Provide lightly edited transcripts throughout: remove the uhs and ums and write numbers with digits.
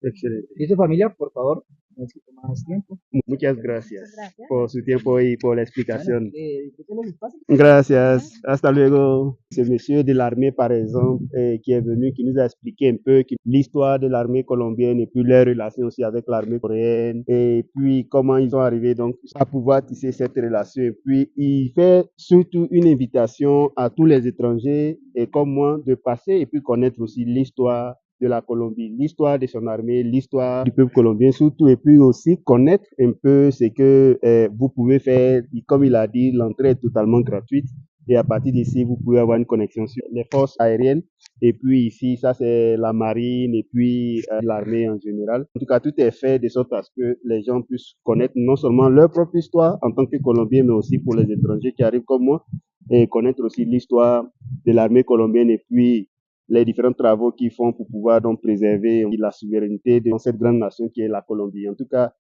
Excelente. ¿Y tu familia, por favor? No necesito más tiempo. Muchas Muchas gracias gracias. por su tiempo y por la Bueno, explicación. disfruten los espacios. Gracias. Hasta luego. Ce monsieur de l'armée, par exemple, qui est venu, qui nous a expliqué un peu l'histoire de l'armée colombienne et puis leurs relations aussi avec l'armée coréenne et puis comment ils sont arrivés donc à pouvoir tisser cette relation. Et puis, il fait surtout une invitation à tous les étrangers et comme moi de passer et puis connaître aussi l'histoire de la Colombie, l'histoire de son armée, l'histoire du peuple colombien surtout, et puis aussi connaître un peu ce que vous pouvez faire. Comme il a dit, l'entrée est totalement gratuite. Et à partir d'ici, vous pouvez avoir une connexion sur les forces aériennes. Et puis ici, ça c'est la marine et puis l'armée en général. En tout cas, tout est fait de sorte à ce que les gens puissent connaître non seulement leur propre histoire en tant que Colombiens, mais aussi pour les étrangers qui arrivent comme moi, et connaître aussi l'histoire de l'armée colombienne et puis les différents travaux qu'ils font pour pouvoir donc préserver la souveraineté de cette grande nation qui est la Colombie. En tout cas,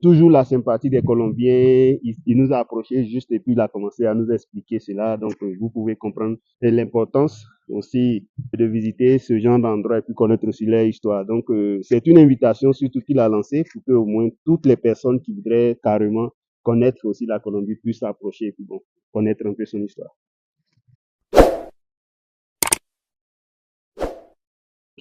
toujours la sympathie des Colombiens, il nous a approchés juste et puis il a commencé à nous expliquer cela. Donc, vous pouvez comprendre l'importance aussi de visiter ce genre d'endroit et puis connaître aussi leur histoire. Donc, c'est une invitation surtout qu'il a lancée pour que au moins toutes les personnes qui voudraient carrément connaître aussi la Colombie puissent s'approcher et puis bon, connaître un peu son histoire.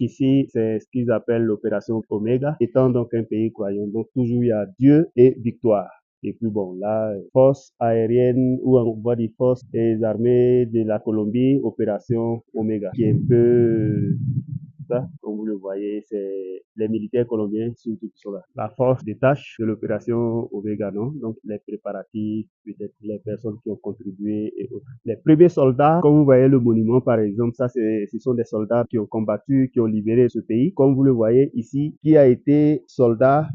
Ici, c'est ce qu'ils appellent l'opération Omega, étant donc un pays croyant. Donc, toujours il y a Dieu et victoire. Et puis bon, là, force aérienne ou on va dire force des armées de la Colombie, opération Omega, qui est un peu ça, comme vous le voyez, c'est les militaires colombiens surtout qui sont là. La force des tâches de l'opération Omega, non? Donc les préparatifs, peut-être les personnes qui ont contribué et autres. Les premiers soldats, comme vous voyez le monument par exemple, ça ce sont des soldats qui ont combattu, qui ont libéré ce pays. Comme vous le voyez ici, qui a été soldat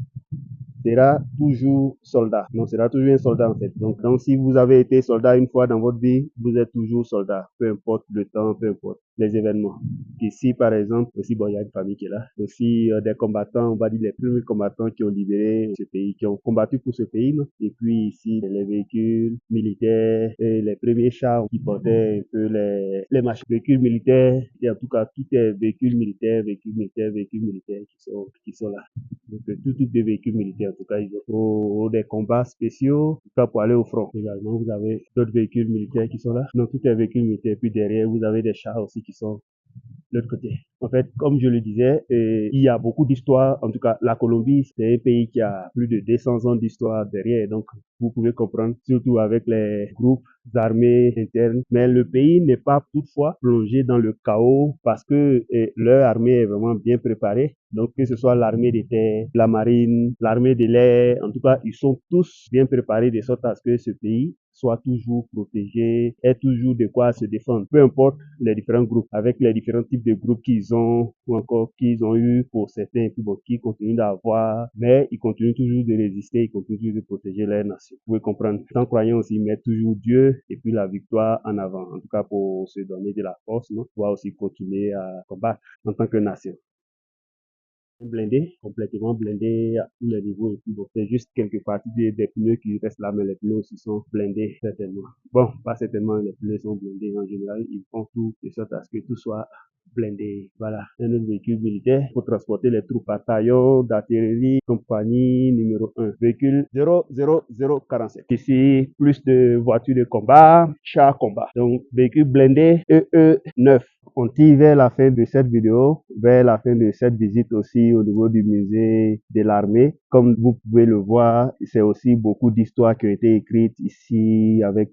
sera toujours soldat. Non, sera toujours un soldat en fait. Donc, si vous avez été soldat une fois dans votre vie, vous êtes toujours soldat. Peu importe le temps, peu importe les événements. Ici, par exemple, aussi, bon, il y a une famille qui est là. Aussi, des combattants, on va dire les premiers combattants qui ont libéré ce pays, qui ont combattu pour ce pays. Non? Et puis ici, les véhicules militaires et les premiers chars qui portaient un peu les machines. Véhicules militaires, et en tout cas, tout est véhicules militaires qui sont là. Donc, tout type de véhicules militaires, en tout cas, ils ont des combats spéciaux, en tout cas, pour aller au front. Également, vous avez d'autres véhicules militaires qui sont là. Donc, tout est véhicule militaire. Puis derrière, vous avez des chars aussi qui sont de l'autre côté. En fait, comme je le disais, il y a beaucoup d'histoires. En tout cas, la Colombie, c'est un pays qui a plus de 200 ans d'histoire derrière. Donc, vous pouvez comprendre, surtout avec les groupes armés internes. Mais le pays n'est pas toutefois plongé dans le chaos parce que leur armée est vraiment bien préparée. Donc, que ce soit l'armée des terres, la marine, l'armée de l'air, en tout cas, ils sont tous bien préparés de sorte à ce que ce pays soit toujours protégé, ait toujours de quoi se défendre. Peu importe les différents groupes, avec les différents types de groupes qu'ils ont ou encore qu'ils ont eu pour certains, puis bon, qui continuent d'avoir, mais ils continuent toujours de résister, ils continuent toujours de protéger leur nation. Vous pouvez comprendre. Tant croyant aussi mettre toujours Dieu et puis la victoire en avant. En tout cas, pour se donner de la force, non? Pouvoir aussi continuer à combattre en tant que nation blindé, complètement blindé à tous les niveaux et puis bon, c'est juste quelques parties des pneus qui restent là, mais les pneus aussi sont blindés certainement. Bon, pas certainement, les pneus sont blindés en général, ils font tout de sorte à ce que tout soit blindé. Voilà, un autre véhicule militaire pour transporter les troupes bataillon d'artillerie, compagnie numéro 1, véhicule 00047. Ici, plus de voitures de combat, chars combat. Donc, véhicule blindé EE9. On tire vers la fin de cette vidéo, vers la fin de cette visite aussi au niveau du musée de l'armée. Comme vous pouvez le voir, c'est aussi beaucoup d'histoires qui ont été écrites ici avec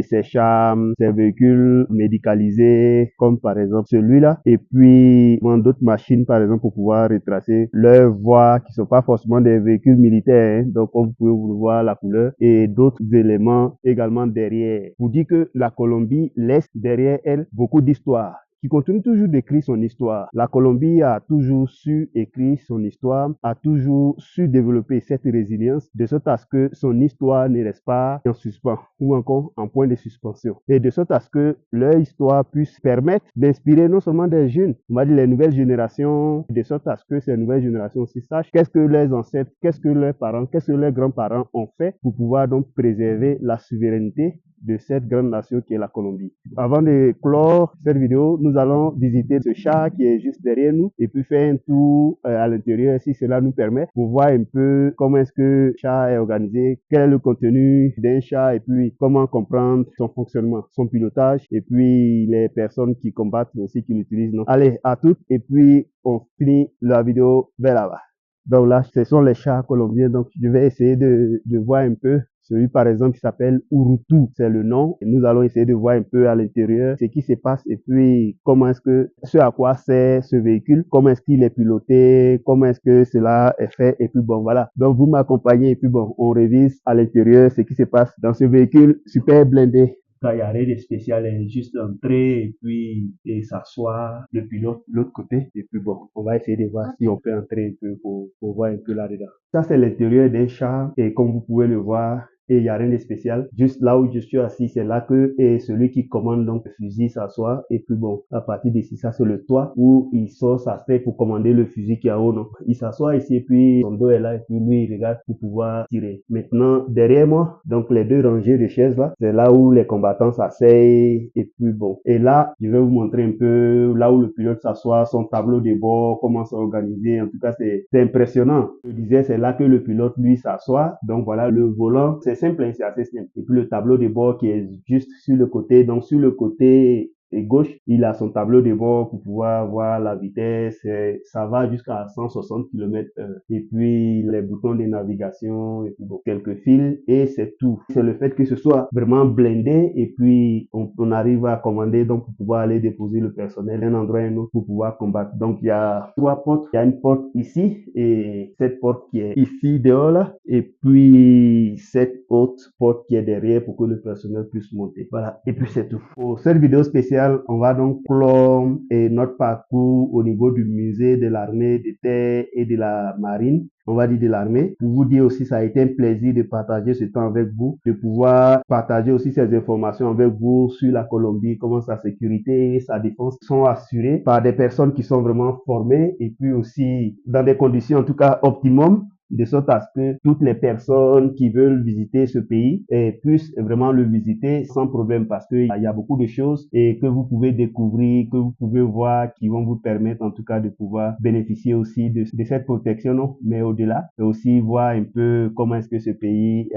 ces chars, ces véhicules médicalisés, comme par exemple celui-là. Et puis, d'autres machines, par exemple, pour pouvoir retracer leurs voies qui sont pas forcément des véhicules militaires. Hein. Donc, comme vous pouvez vous voir la couleur et d'autres éléments également derrière. Vous dit que la Colombie laisse derrière elle beaucoup d'histoires qui continue toujours d'écrire son histoire. La Colombie a toujours su écrire son histoire, a toujours su développer cette résilience de sorte à ce que son histoire ne reste pas en suspens ou encore en point de suspension. Et de sorte à ce que leur histoire puisse permettre d'inspirer non seulement des jeunes, on va dire les nouvelles générations, de sorte à ce que ces nouvelles générations aussi sachent qu'est-ce que leurs ancêtres, qu'est-ce que leurs parents, qu'est-ce que leurs grands-parents ont fait pour pouvoir donc préserver la souveraineté de cette grande nation qui est la Colombie. Avant de clore cette vidéo, nous allons visiter ce chat qui est juste derrière nous et puis faire un tour à l'intérieur si cela nous permet pour voir un peu comment est-ce que le chat est organisé, quel est le contenu d'un chat et puis comment comprendre son fonctionnement, son pilotage et puis les personnes qui combattent aussi qui l'utilisent. Allez, à toutes et puis on finit la vidéo vers là-bas. Donc là, ce sont les chats colombiens. Donc, je vais essayer de voir un peu. Celui, par exemple, qui s'appelle Urutu, c'est le nom. Et nous allons essayer de voir un peu à l'intérieur ce qui se passe et puis comment est-ce que, ce à quoi sert ce véhicule, comment est-ce qu'il est piloté, comment est-ce que cela est fait et puis bon, voilà. Donc, vous m'accompagnez et puis bon, on révise à l'intérieur ce qui se passe dans ce véhicule super blindé. Il n'y a rien de spécial, elle est juste entrer et puis s'asseoir, le pilote de l'autre côté. Et puis bon, on va essayer de voir si on peut entrer un peu pour voir un peu là-dedans. Ça, c'est l'intérieur d'un char et comme vous pouvez le voir, et il n'y a rien de spécial. Juste là où je suis assis, c'est là que celui qui commande donc le fusil s'assoit. Et puis bon, à partir d'ici, ça c'est le toit où il sort sa tête pour commander le fusil qui est en haut. Donc, il s'assoit ici et puis son dos est là et puis lui, il regarde pour pouvoir tirer. Maintenant, derrière moi, donc les deux rangées de chaises là, c'est là où les combattants s'asseyent et puis bon. Et là, je vais vous montrer un peu là où le pilote s'assoit, son tableau de bord, comment c'est organisé. En tout cas, c'est impressionnant. Je disais, c'est là que le pilote, lui, s'assoit. Donc voilà, le volant, c'est simple, c'est assez simple. Et puis le tableau de bord qui est juste sur le côté. Donc sur le côté gauche, il a son tableau de bord pour pouvoir voir la vitesse. Ça va jusqu'à 160 km/h. Et puis les boutons de navigation et puis bon, quelques fils et c'est tout. C'est le fait que ce soit vraiment blindé et puis on arrive à commander donc pour pouvoir aller déposer le personnel d'un endroit à un autre pour pouvoir combattre. Donc il y a 3 portes. Il y a une porte ici et cette porte qui est ici dehors là et puis cette autre porte qui est derrière pour que le personnel puisse monter. Voilà. Et puis c'est tout. Pour cette vidéo spéciale, on va donc clore notre parcours au niveau du musée de l'armée de terre et de la marine. On va dire de l'armée. Pour vous dire aussi, ça a été un plaisir de partager ce temps avec vous, de pouvoir partager aussi ces informations avec vous sur la Colombie, comment sa sécurité et sa défense sont assurées par des personnes qui sont vraiment formées et puis aussi dans des conditions en tout cas optimum, de sorte à ce que toutes les personnes qui veulent visiter ce pays puissent vraiment le visiter sans problème parce qu'il y a beaucoup de choses et que vous pouvez découvrir, que vous pouvez voir qui vont vous permettre en tout cas de pouvoir bénéficier aussi de cette protection, non? Mais au-delà, et aussi voir un peu comment est-ce que ce pays,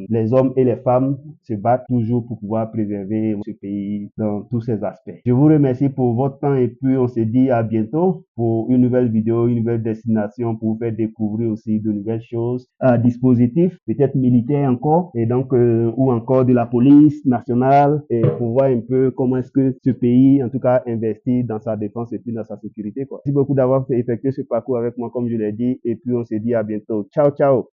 les hommes et les femmes se battent toujours pour pouvoir préserver ce pays dans tous ses aspects. Je vous remercie pour votre temps et puis on se dit à bientôt pour une nouvelle vidéo, une nouvelle destination pour vous faire découvrir aussi de nouvelles choses, dispositifs, peut-être militaires encore, et donc, ou encore de la police nationale, et pour voir un peu comment est-ce que ce pays, en tout cas, investit dans sa défense et puis dans sa sécurité, quoi. Merci beaucoup d'avoir effectué ce parcours avec moi, comme je l'ai dit, et puis on se dit à bientôt. Ciao, ciao!